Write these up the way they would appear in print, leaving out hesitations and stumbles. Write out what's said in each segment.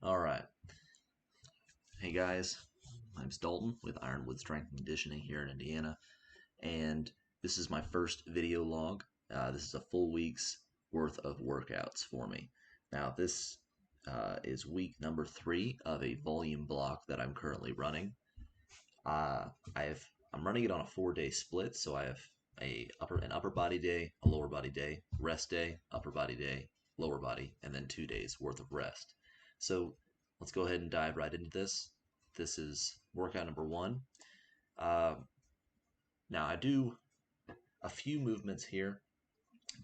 Alright, hey guys, my name's Dalton with IronWood Strength and Conditioning here in Indiana, and this is my first video log. This is a full week's worth of workouts for me. Now this is week number 3 of a volume block that I'm currently running. I'm running it on a 4-day split, so I have an upper body day, a lower body day, rest day, upper body day, lower body, and then 2 days worth of rest. So let's go ahead and dive right into this. This is workout number 1. Now I do a few movements here: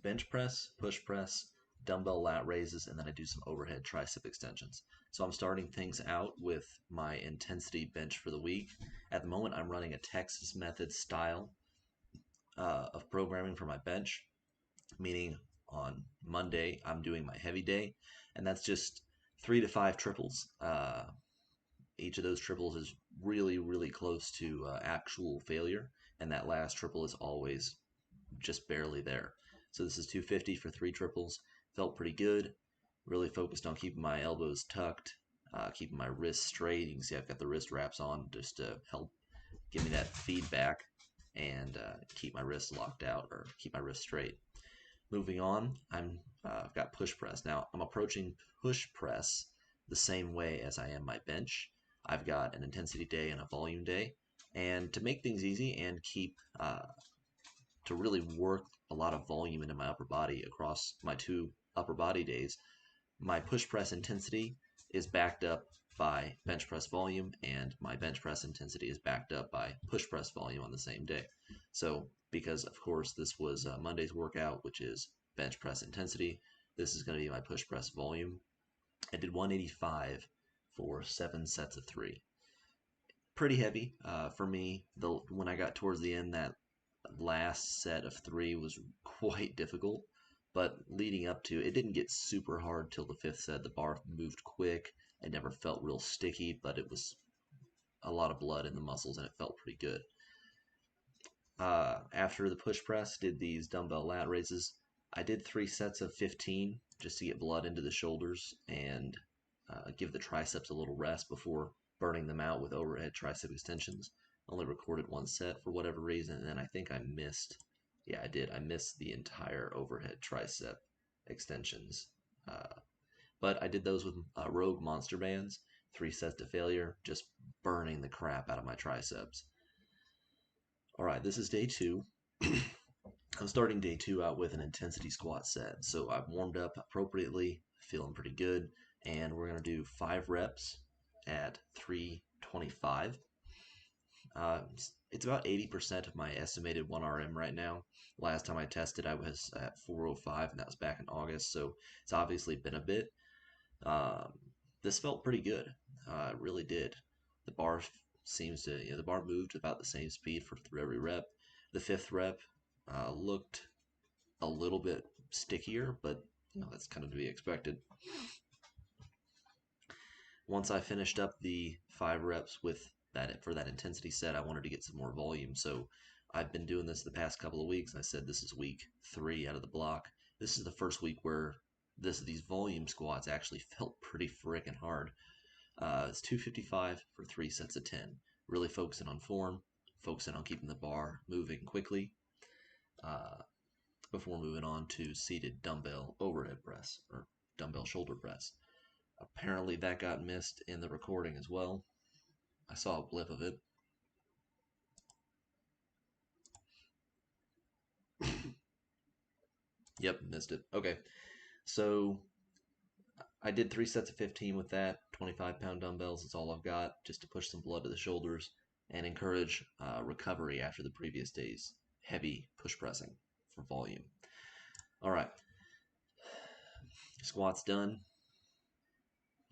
bench press, push press, dumbbell lat raises, and then I do some overhead tricep extensions. So I'm starting things out with my intensity bench for the week. At the moment, I'm running a Texas method style of programming for my bench, meaning on Monday, I'm doing my heavy day, and that's just 3 to 5 triples. Each of those triples is really, really close to actual failure, and that last triple is always just barely there. So this is 250 for 3 triples. Felt pretty good. Really focused on keeping my elbows tucked, keeping my wrists straight. You can see I've got the wrist wraps on just to help give me that feedback and keep my wrists locked out or keep my wrists straight. Moving on, I've got push press. Now I'm approaching push press the same way as I am my bench. I've got an intensity day and a volume day, and to make things easy and keep to really work a lot of volume into my upper body across my 2 upper body days, my push press intensity is backed up by bench press volume, and my bench press intensity is backed up by push press volume on the same day. So because of course this was Monday's workout, which is bench press intensity, this is going to be my push press volume. I did 185 for 7 sets of 3. Pretty heavy for me. When I got towards the end, that last set of 3 was quite difficult, but leading up to it didn't get super hard till the 5th set. The bar moved quick. It never felt real sticky, but it was a lot of blood in the muscles and it felt pretty good. After the push press, did these dumbbell lat raises. I did 3 sets of 15 just to get blood into the shoulders and give the triceps a little rest before burning them out with overhead tricep extensions. Only recorded 1 set for whatever reason, and then I think I missed. Yeah, I did. I missed the entire overhead tricep extensions. But I did those with Rogue monster bands, 3 sets to failure, just burning the crap out of my triceps. All right, this is day 2. I'm starting day 2 out with an intensity squat set. So I've warmed up appropriately, feeling pretty good, and we're going to do 5 reps at 325. It's about 80% of my estimated 1RM right now. Last time I tested, I was at 405, and that was back in August, so it's obviously been a bit. This felt pretty good. It really did. The bar seems to, the bar moved about the same speed for every rep. The 5th rep looked a little bit stickier, but that's kind of to be expected. Once I finished up the 5 reps with that for that intensity set, I wanted to get some more volume. So I've been doing this the past couple of weeks. I said this is week 3 out of the block. This is the first week where these volume squats actually felt pretty freaking hard. It's 255 for 3 sets of 10. Really focusing on form, focusing on keeping the bar moving quickly before moving on to seated dumbbell overhead press or dumbbell shoulder press. Apparently that got missed in the recording as well. I saw a blip of it. Yep, missed it. Okay, so I did 3 sets of 15 with that, 25-pound dumbbells. That's all I've got, just to push some blood to the shoulders and encourage recovery after the previous day's heavy push pressing for volume. All right, squats done.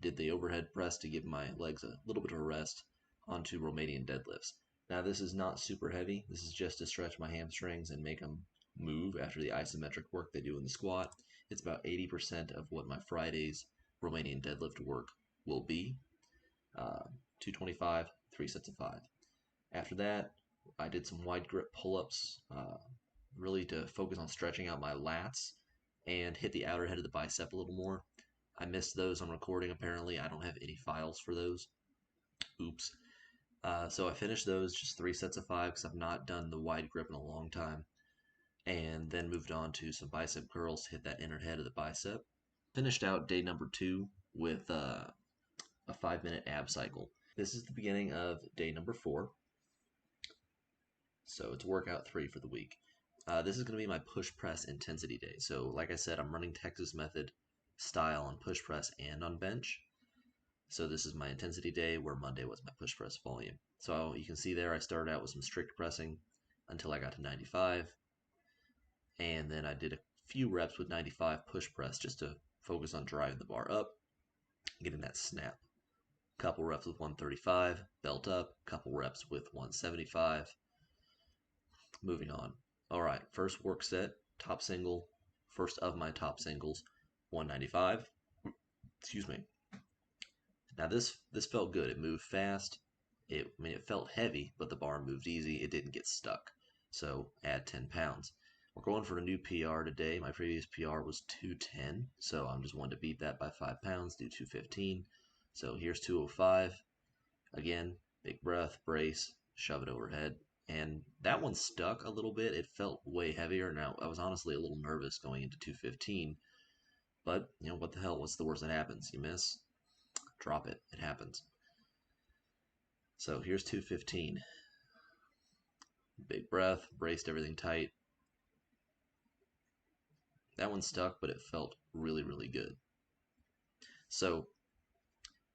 Did the overhead press to give my legs a little bit of a rest onto Romanian deadlifts. Now this is not super heavy. This is just to stretch my hamstrings and make them move after the isometric work they do in the squat. It's about 80% of what my Friday's Romanian deadlift work will be. 225, 3 sets of 5. After that, I did some wide grip pull-ups, really to focus on stretching out my lats and hit the outer head of the bicep a little more. I missed those on recording apparently. I don't have any files for those. Oops. So I finished those, just 3 sets of 5 because I've not done the wide grip in a long time. And then moved on to some bicep curls to hit that inner head of the bicep. Finished out day number 2 with a 5-minute ab cycle. This is the beginning of day number 4. So it's workout 3 for the week. This is going to be my push press intensity day. So like I said, I'm running Texas method style on push press and on bench. So this is my intensity day, where Monday was my push press volume. So you can see there I started out with some strict pressing until I got to 95. And then I did a few reps with 95 push press just to focus on driving the bar up, getting that snap. Couple reps with 135, belt up, couple reps with 175. Moving on. All right, first work set, top single, first of my top singles, 195. Excuse me. Now this felt good. It moved fast. It felt heavy, but the bar moved easy. It didn't get stuck. So add 10 pounds. We're going for a new PR today. My previous PR was 210, so I'm just wanting to beat that by 5 pounds, do 215. So here's 205. Again, big breath, brace, shove it overhead. And that one stuck a little bit. It felt way heavier. Now, I was honestly a little nervous going into 215, but, what the hell? What's the worst that happens? You miss? Drop it. It happens. So here's 215. Big breath, braced everything tight. That one stuck, but it felt really, really good. So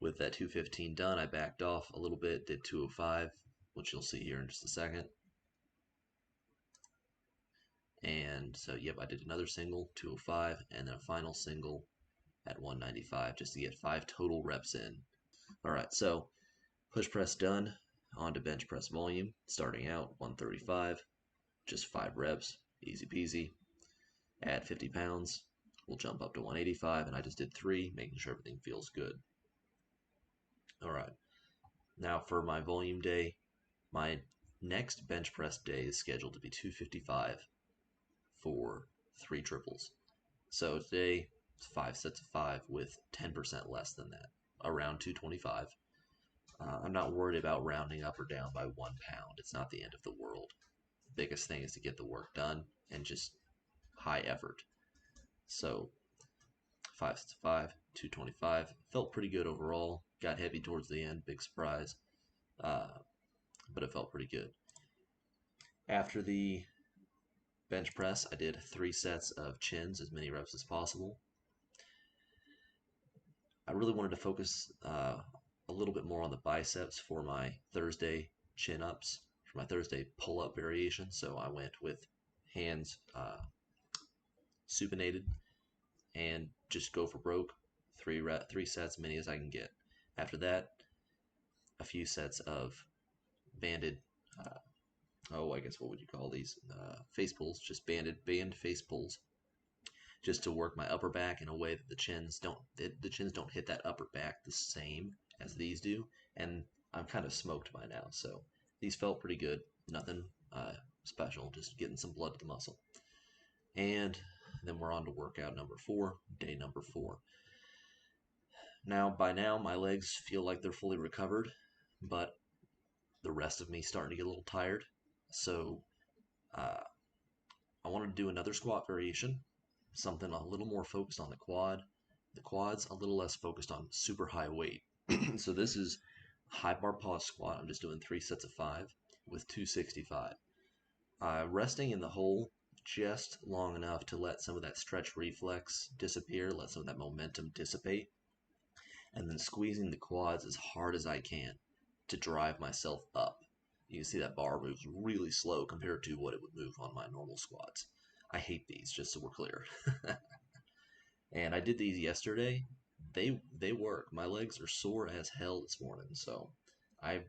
with that 215 done, I backed off a little bit, did 205, which you'll see here in just a second. And so, yep, I did another single, 205, and then a final single at 195 just to get 5 total reps in. All right, so push press done, on to bench press volume, starting out 135, just 5 reps, easy peasy. Add 50 pounds, we'll jump up to 185, and I just did 3, making sure everything feels good. All right, now for my volume day, my next bench press day is scheduled to be 255 for 3 triples. So today, it's 5 sets of 5 with 10% less than that, around 225. I'm not worried about rounding up or down by 1 pound. It's not the end of the world. The biggest thing is to get the work done and just high effort. So 5 sets of 5, 225. Felt pretty good overall. Got heavy towards the end, big surprise. But it felt pretty good. After the bench press, I did 3 sets of chins, as many reps as possible. I really wanted to focus a little bit more on the biceps for my Thursday chin-ups, for my Thursday pull-up variation. So I went with hands supinated and just go for broke. 3 sets, many as I can get. After that, a few sets of banded, I guess what would you call these? Face pulls, just band face pulls, just to work my upper back in a way that the chins don't hit that upper back the same as these do. And I'm kind of smoked by now, so these felt pretty good. Nothing special, just getting some blood to the muscle. And then we're on to workout number 4, day number 4. Now, by now, my legs feel like they're fully recovered, but the rest of me starting to get a little tired. So I wanted to do another squat variation, something a little more focused on the quad. The quad's a little less focused on super high weight. So this is high bar pause squat. I'm just doing 3 sets of 5 with 265. Resting in the hole just long enough to let some of that stretch reflex disappear, let some of that momentum dissipate, and then squeezing the quads as hard as I can to drive myself up. You can see that bar moves really slow compared to what it would move on my normal squats. I hate these, just so we're clear. And I did these yesterday. They work. My legs are sore as hell this morning, so I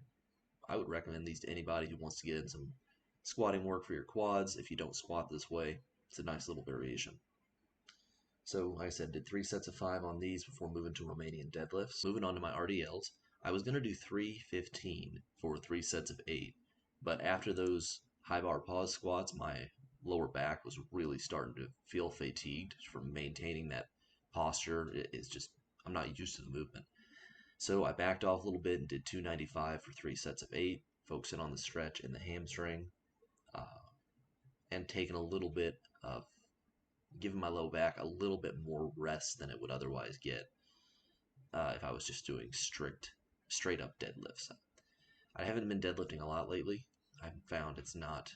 would recommend these to anybody who wants to get in some squatting work for your quads. If you don't squat this way, it's a nice little variation. So like I said, did 3 sets of 5 on these before moving to Romanian deadlifts. Moving on to my RDLs, I was going to do 315 for 3 sets of 8, but after those high bar pause squats, my lower back was really starting to feel fatigued from maintaining that posture. It's just I'm not used to the movement. So I backed off a little bit and did 295 for 3 sets of 8, focusing on the stretch in the hamstring, and taking a little bit of, giving my low back a little bit more rest than it would otherwise get if I was just doing straight up deadlifts. I haven't been deadlifting a lot lately. I've found it's not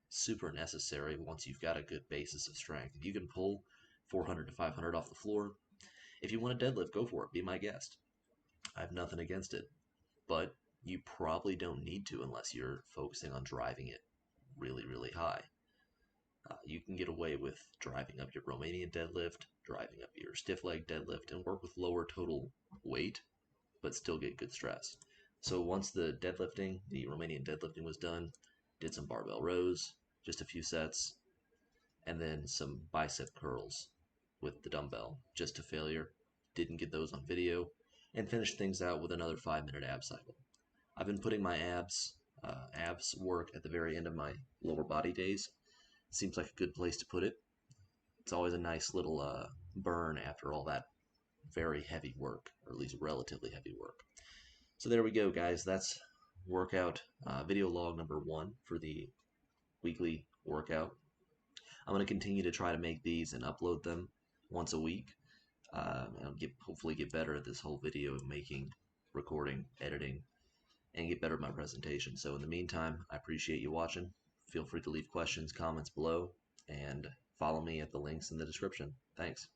super necessary once you've got a good basis of strength. If you can pull 400 to 500 off the floor, if you want a deadlift, go for it. Be my guest. I have nothing against it, but you probably don't need to unless you're focusing on driving it really, really high. You can get away with driving up your Romanian deadlift, driving up your stiff leg deadlift, and work with lower total weight, but still get good stress. So once the Romanian deadlifting was done, did some barbell rows, just a few sets, and then some bicep curls with the dumbbell, just to failure. Didn't get those on video, and finished things out with another 5-minute ab cycle. I've been putting my abs work at the very end of my lower body days. Seems like a good place to put it. It's always a nice little burn after all that very heavy work, or at least relatively heavy work. So there we go, guys. That's workout video log number 1 for the weekly workout. I'm going to continue to try to make these and upload them once a week. And hopefully get better at this whole video making, recording, editing, and get better at my presentation. So in the meantime, I appreciate you watching. Feel free to leave questions, comments below, and follow me at the links in the description. Thanks.